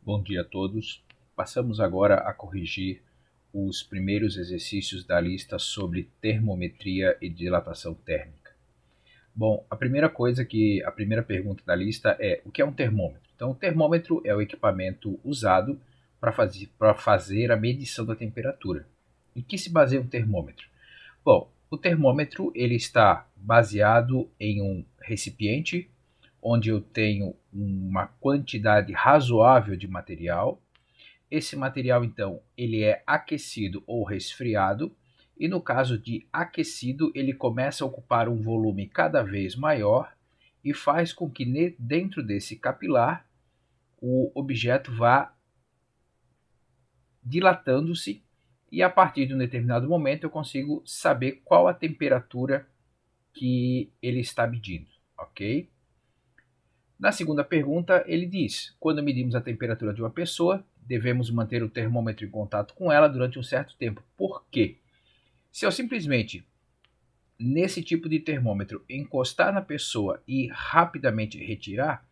Bom dia a todos. Passamos agora a corrigir os primeiros exercícios da lista sobre termometria e dilatação térmica. Bom, a primeira pergunta da lista é: o que é um termômetro? Então, o termômetro é o equipamento usado para fazer a medição da temperatura. Em que se baseia um termômetro? Bom, o termômetro ele está baseado em um recipiente onde eu tenho uma quantidade razoável de material. Esse material, então, ele é aquecido ou resfriado, e no caso de aquecido, ele começa a ocupar um volume cada vez maior e faz com que dentro desse capilar o objeto vá dilatando-se, e a partir de um determinado momento eu consigo saber qual a temperatura que ele está medindo, ok? Na segunda pergunta, ele diz: quando medimos a temperatura de uma pessoa, devemos manter o termômetro em contato com ela durante um certo tempo. Por quê? Se eu simplesmente, nesse tipo de termômetro, encostar na pessoa e rapidamente retirar,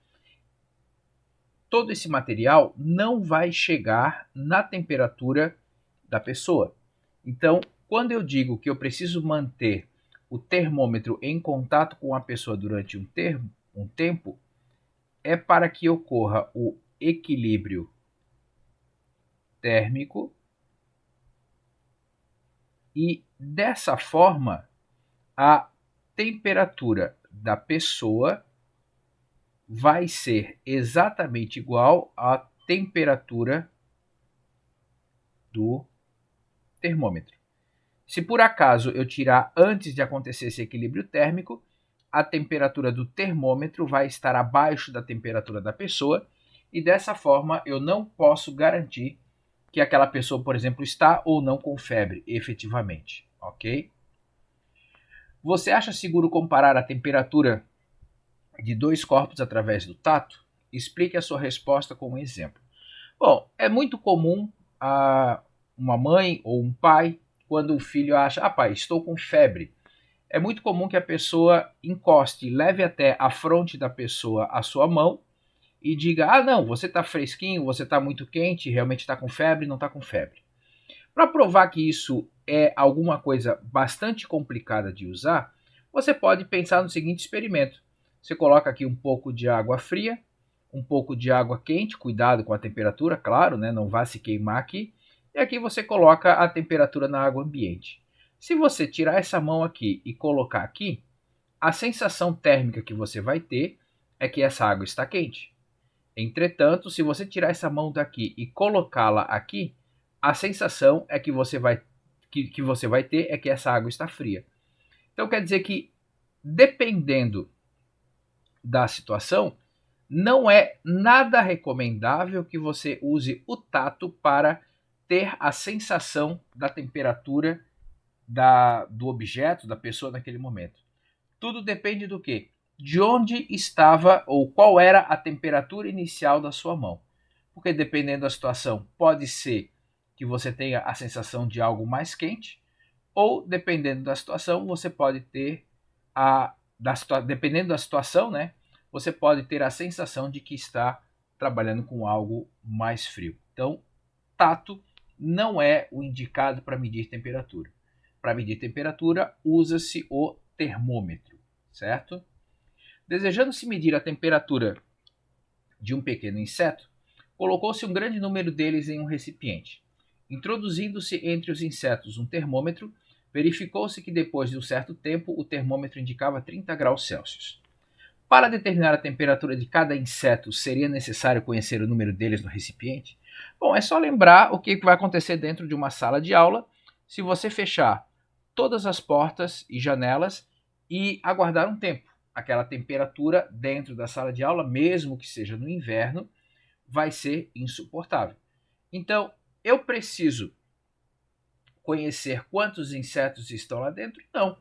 todo esse material não vai chegar na temperatura da pessoa. Então, quando eu digo que eu preciso manter o termômetro em contato com a pessoa durante um tempo, é para que ocorra o equilíbrio térmico e, dessa forma, a temperatura da pessoa vai ser exatamente igual à temperatura do termômetro. Se por acaso eu tirar antes de acontecer esse equilíbrio térmico, a temperatura do termômetro vai estar abaixo da temperatura da pessoa, e dessa forma eu não posso garantir que aquela pessoa, por exemplo, está ou não com febre, efetivamente, ok? Você acha seguro comparar a temperatura de dois corpos através do tato? Explique a sua resposta com um exemplo. Bom, é muito comum uma mãe ou um pai, quando o filho acha: pai, estou com febre, é muito comum que a pessoa encoste, leve até a fronte da pessoa a sua mão e diga: não, você está fresquinho, você está muito quente, realmente está com febre, não está com febre. Para provar que isso é alguma coisa bastante complicada de usar, você pode pensar no seguinte experimento: você coloca aqui um pouco de água fria, um pouco de água quente, cuidado com a temperatura, claro, né, não vá se queimar aqui, e aqui você coloca a temperatura na água ambiente. Se você tirar essa mão aqui e colocar aqui, a sensação térmica que você vai ter é que essa água está quente. Entretanto, se você tirar essa mão daqui e colocá-la aqui, a sensação é que você vai ter é que essa água está fria. Então quer dizer que, dependendo da situação, não é nada recomendável que você use o tato para ter a sensação da temperatura do objeto, da pessoa naquele momento. Tudo depende do quê? De onde estava ou qual era a temperatura inicial da sua mão. Porque dependendo da situação, pode ser que você tenha a sensação de algo mais quente, ou dependendo da situação, você pode ter dependendo da situação, né? Você pode ter a sensação de que está trabalhando com algo mais frio. Então, tato não é o indicado para medir temperatura. Para medir temperatura, usa-se o termômetro, certo? Desejando-se medir a temperatura de um pequeno inseto, colocou-se um grande número deles em um recipiente. Introduzindo-se entre os insetos um termômetro, verificou-se que depois de um certo tempo o termômetro indicava 30 graus Celsius. Para determinar a temperatura de cada inseto, seria necessário conhecer o número deles no recipiente? Bom, é só lembrar o que vai acontecer dentro de uma sala de aula se você fechar todas as portas e janelas e aguardar um tempo. Aquela temperatura dentro da sala de aula, mesmo que seja no inverno, vai ser insuportável. Então, eu preciso conhecer quantos insetos estão lá dentro? Não.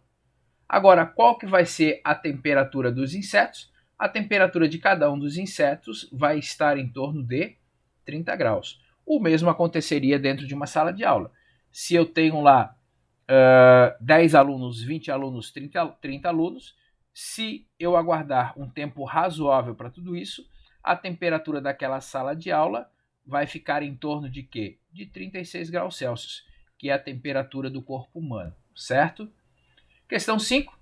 Agora, qual que vai ser a temperatura dos insetos? A temperatura de cada um dos insetos vai estar em torno de 30 graus. O mesmo aconteceria dentro de uma sala de aula. Se eu tenho lá 10 alunos, 20 alunos, 30 alunos, se eu aguardar um tempo razoável para tudo isso, a temperatura daquela sala de aula vai ficar em torno de quê? De 36 graus Celsius, que é a temperatura do corpo humano, certo? Questão 5.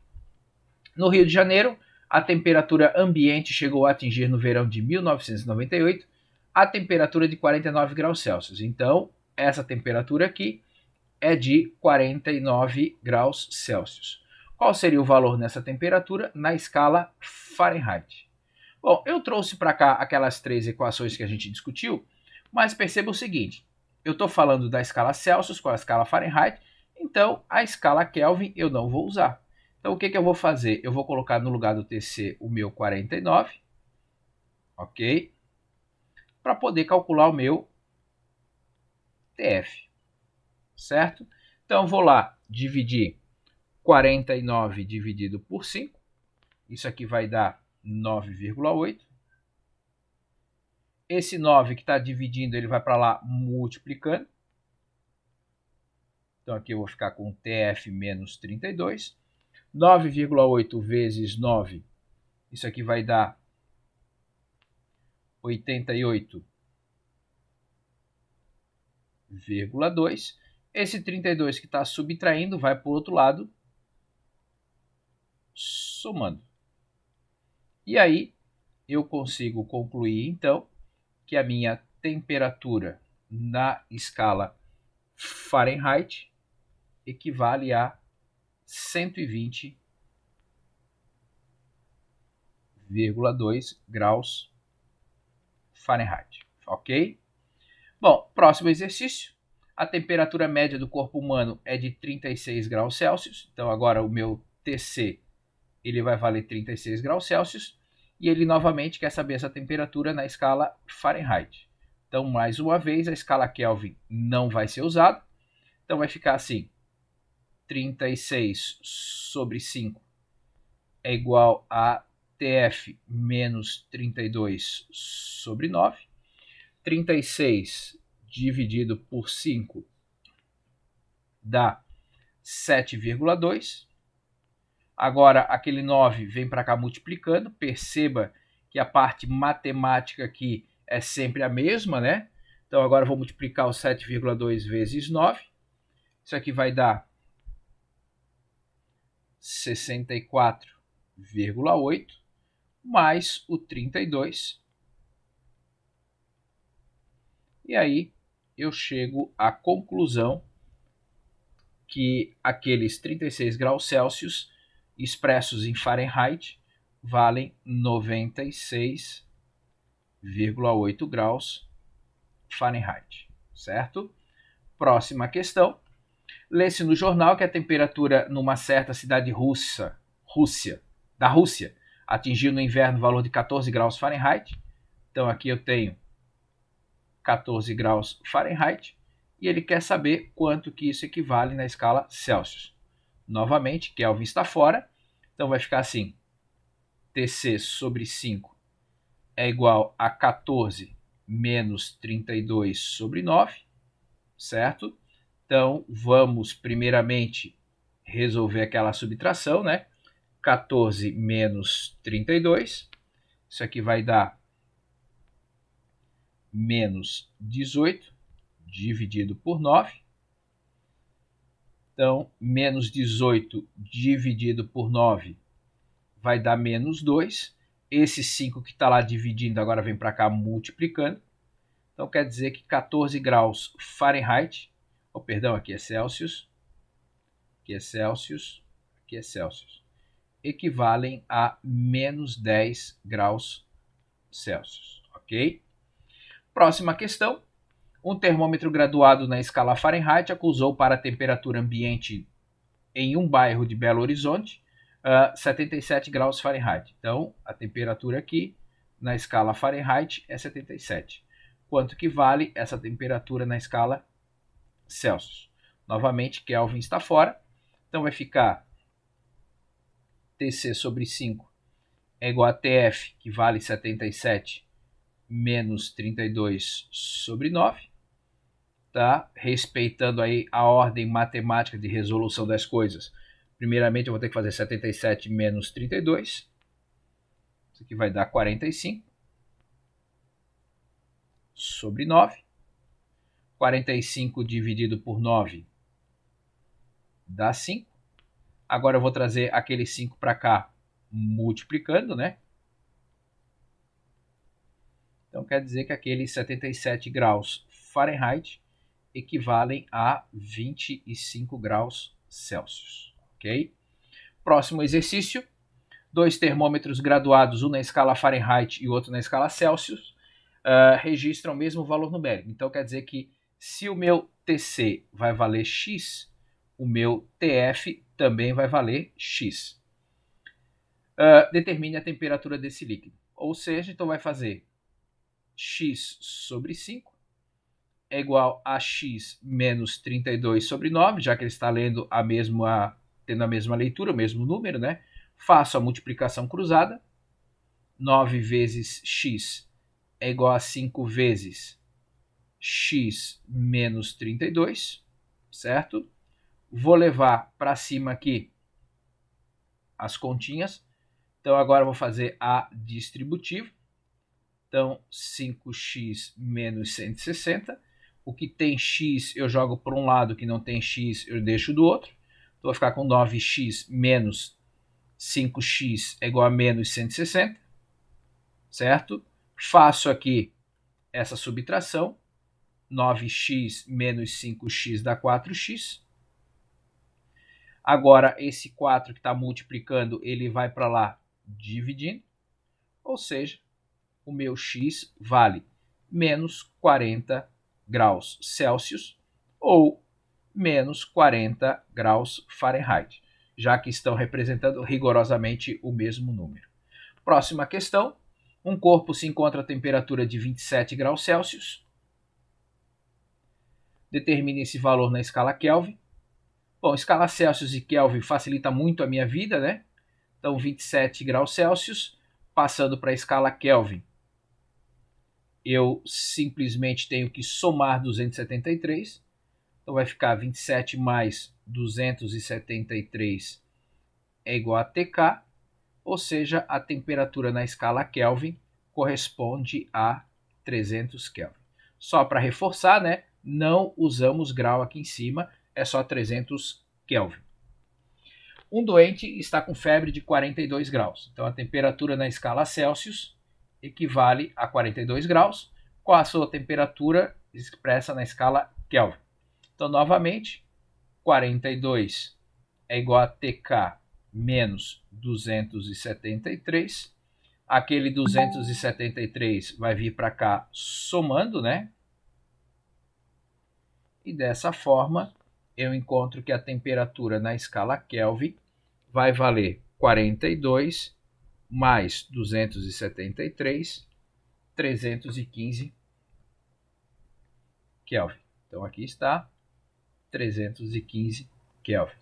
No Rio de Janeiro, a temperatura ambiente chegou a atingir no verão de 1998 a temperatura de 49 graus Celsius. Então, essa temperatura aqui é de 49 graus Celsius. Qual seria o valor nessa temperatura na escala Fahrenheit? Bom, eu trouxe para cá aquelas 3 equações que a gente discutiu, mas perceba o seguinte, eu estou falando da escala Celsius com a escala Fahrenheit, então a escala Kelvin eu não vou usar. Então o que eu vou fazer? Eu vou colocar no lugar do TC o meu 49, ok? Para poder calcular o meu TF, certo? Então vou lá dividir 49 dividido por 5, isso aqui vai dar 9,8. Esse 9 que está dividindo, ele vai para lá multiplicando. Então aqui eu vou ficar com TF menos 32. 9,8 vezes 9, isso aqui vai dar 88,2. Esse 32 que está subtraindo vai para o outro lado, somando. E aí eu consigo concluir, então, que a minha temperatura na escala Fahrenheit equivale a 120,2 graus Fahrenheit, ok? Bom, próximo exercício. A temperatura média do corpo humano é de 36 graus Celsius. Então agora o meu TC ele vai valer 36 graus Celsius. E ele novamente quer saber essa temperatura na escala Fahrenheit. Então, mais uma vez, a escala Kelvin não vai ser usada. Então vai ficar assim, 36 sobre 5 é igual a TF menos 32 sobre 9. 36 dividido por 5 dá 7,2. Agora, aquele 9 vem para cá multiplicando. Perceba que a parte matemática aqui é sempre a mesma, né? Então, agora eu vou multiplicar o 7,2 vezes 9. Isso aqui vai dar 64,8 mais o 32. E aí eu chego à conclusão que aqueles 36 graus Celsius expressos em Fahrenheit valem 96,8 graus Fahrenheit, certo? Próxima questão. Lê-se no jornal que a temperatura numa certa cidade da Rússia atingiu no inverno o valor de 14 graus Fahrenheit. Então aqui eu tenho 14 graus Fahrenheit e ele quer saber quanto que isso equivale na escala Celsius. Novamente, Kelvin está fora, então vai ficar assim, TC sobre 5 é igual a 14 menos 32 sobre 9, certo? Então, vamos primeiramente resolver aquela subtração, né? 14 menos 32, isso aqui vai dar menos 18 dividido por 9. Então, menos 18 dividido por 9 vai dar menos 2. Esse 5 que está lá dividindo agora vem para cá multiplicando. Então, quer dizer que 14 graus Fahrenheit, perdão, aqui é Celsius, aqui é Celsius, aqui é Celsius, equivalem a menos 10 graus Celsius, ok? Próxima questão. Um termômetro graduado na escala Fahrenheit acusou para a temperatura ambiente em um bairro de Belo Horizonte 77 graus Fahrenheit. Então, a temperatura aqui na escala Fahrenheit é 77. Quanto que vale essa temperatura na escala Celsius? Novamente, Kelvin está fora. Então, vai ficar TC sobre 5 é igual a TF, que vale 77, menos 32 sobre 9. Tá? Respeitando aí a ordem matemática de resolução das coisas. Primeiramente eu vou ter que fazer 77 menos 32. Isso aqui vai dar 45 sobre 9. 45 dividido por 9 dá 5. Agora eu vou trazer aquele 5 para cá, multiplicando, né? Então quer dizer que aqueles 77 graus Fahrenheit equivalem a 25 graus Celsius, ok? Próximo exercício. 2 termômetros graduados, um na escala Fahrenheit e outro na escala Celsius, registram o mesmo valor numérico. Então quer dizer que se o meu TC vai valer X, o meu TF também vai valer X. Determine a temperatura desse líquido. Ou seja, então vai fazer X sobre 5 é igual a X menos 32 sobre 9, já que ele está tendo a mesma leitura, o mesmo número, né? Faço a multiplicação cruzada. 9 vezes X é igual a 5 vezes X menos 32, certo? Vou levar para cima aqui as continhas. Então agora eu vou fazer a distributiva. Então 5x menos 160. O que tem x eu jogo para um lado, o que não tem x eu deixo do outro. Então vou ficar com 9x menos 5x é igual a menos 160, certo? Faço aqui essa subtração. 9x menos 5x dá 4x. Agora, esse 4 que está multiplicando, ele vai para lá dividindo. Ou seja, o meu x vale menos 40 graus Celsius ou menos 40 graus Fahrenheit, já que estão representando rigorosamente o mesmo número. Próxima questão. Um corpo se encontra a temperatura de 27 graus Celsius. Determine esse valor na escala Kelvin. Bom, escala Celsius e Kelvin facilita muito a minha vida, né? Então, 27 graus Celsius, passando para a escala Kelvin, eu simplesmente tenho que somar 273. Então, vai ficar 27 mais 273 é igual a TK, ou seja, a temperatura na escala Kelvin corresponde a 300 Kelvin. Só para reforçar, né? Não usamos grau aqui em cima, é só 300 Kelvin. Um doente está com febre de 42 graus. Então a temperatura na escala Celsius equivale a 42 graus, com a sua temperatura expressa na escala Kelvin. Então, novamente, 42 é igual a TK menos 273. Aquele 273 vai vir para cá somando, né? E dessa forma, eu encontro que a temperatura na escala Kelvin vai valer 42 mais 273, 315 Kelvin. Então, aqui está 315 Kelvin.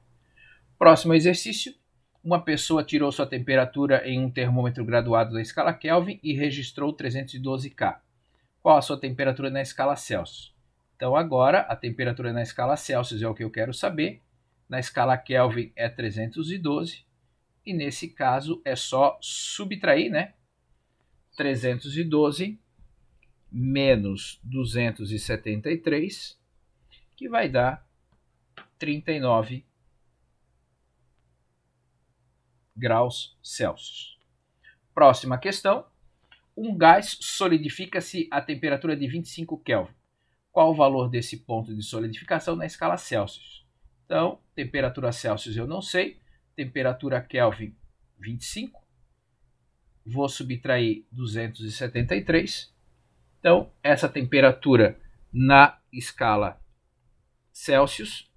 Próximo exercício. Uma pessoa tirou sua temperatura em um termômetro graduado da escala Kelvin e registrou 312 K. Qual a sua temperatura na escala Celsius? Então, agora, a temperatura na escala Celsius é o que eu quero saber. Na escala Kelvin é 312. E nesse caso é só subtrair, né? 312 menos 273, que vai dar 39 graus Celsius. Próxima questão. Um gás solidifica-se a temperatura de 25 Kelvin. Qual o valor desse ponto de solidificação na escala Celsius? Então, temperatura Celsius eu não sei. Temperatura Kelvin, 25. Vou subtrair 273. Então, essa temperatura na escala Celsius,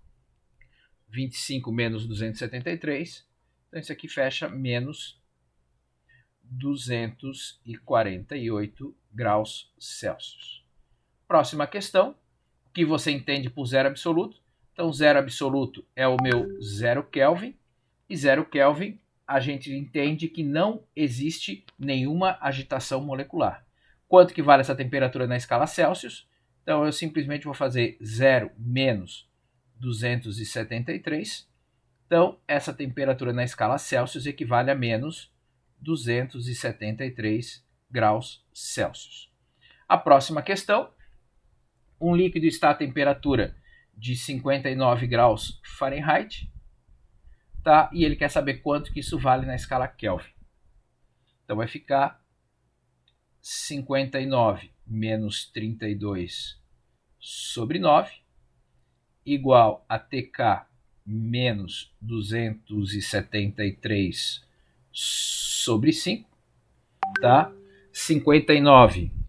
25 menos 273. Então, isso aqui fecha menos 248 graus Celsius. Próxima questão. O que você entende por zero absoluto? Então, zero absoluto é o meu 0 Kelvin. E 0 Kelvin, a gente entende que não existe nenhuma agitação molecular. Quanto que vale essa temperatura na escala Celsius? Então, eu simplesmente vou fazer 0 menos 273. Então, essa temperatura na escala Celsius equivale a menos 273 graus Celsius. A próxima questão, um líquido está a temperatura de 59 graus Fahrenheit, tá? E ele quer saber quanto que isso vale na escala Kelvin. Então vai ficar 59 menos 32 sobre 9 igual a TK menos 273 sobre 5, tá? 59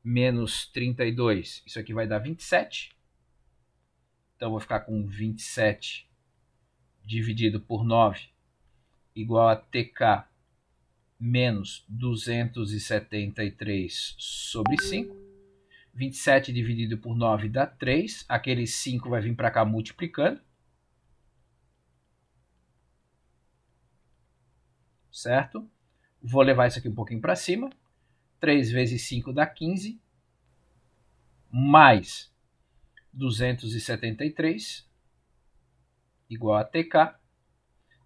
menos 32, isso aqui vai dar 27. Então, vou ficar com 27 dividido por 9 igual a TK menos 273 sobre 5. 27 dividido por 9 dá 3. Aquele 5 vai vir para cá multiplicando. Certo? Vou levar isso aqui um pouquinho para cima. 3 vezes 5 dá 15. Mais 273 igual a TK.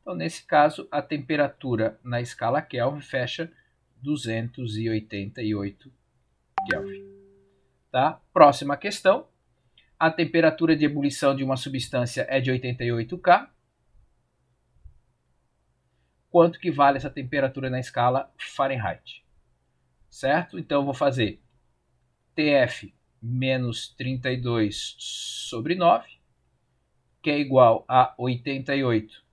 Então, nesse caso, a temperatura na escala Kelvin fecha 288 Kelvin. Tá? Próxima questão. A temperatura de ebulição de uma substância é de 88 K. Quanto que vale essa temperatura na escala Fahrenheit? Certo? Então, eu vou fazer TF menos 32 sobre 9, que é igual a 88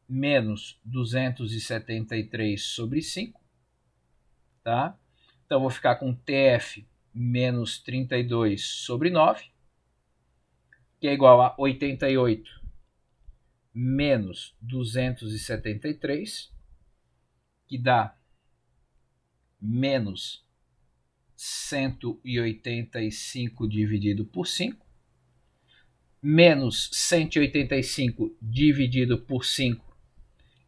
menos 273 sobre 5. Tá? Então, eu vou ficar com TF menos 32 sobre 9, que é igual a 88 menos 273, que dá menos 185 dividido por 5, menos 185 dividido por 5,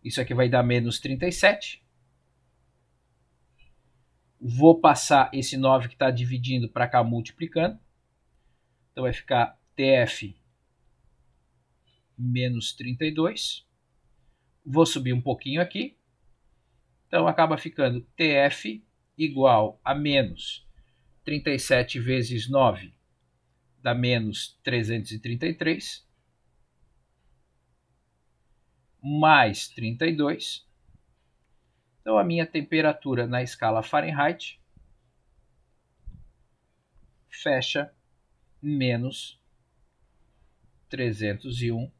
isso aqui vai dar menos 37. Vou passar esse 9 que está dividindo para cá multiplicando. Então vai ficar TF menos 32. Vou subir um pouquinho aqui. Então acaba ficando TF igual a menos 37 vezes 9 dá menos 333. Mais 32. Então a minha temperatura na escala Fahrenheit fecha menos 301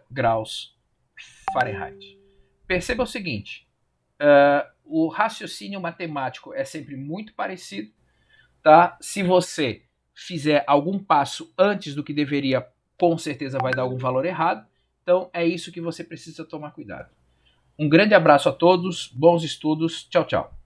graus Fahrenheit. Perceba o seguinte, o raciocínio matemático é sempre muito parecido, tá? Se você fizer algum passo antes do que deveria, com certeza vai dar algum valor errado. Então é isso que você precisa tomar cuidado. Um grande abraço a todos, bons estudos, tchau, tchau.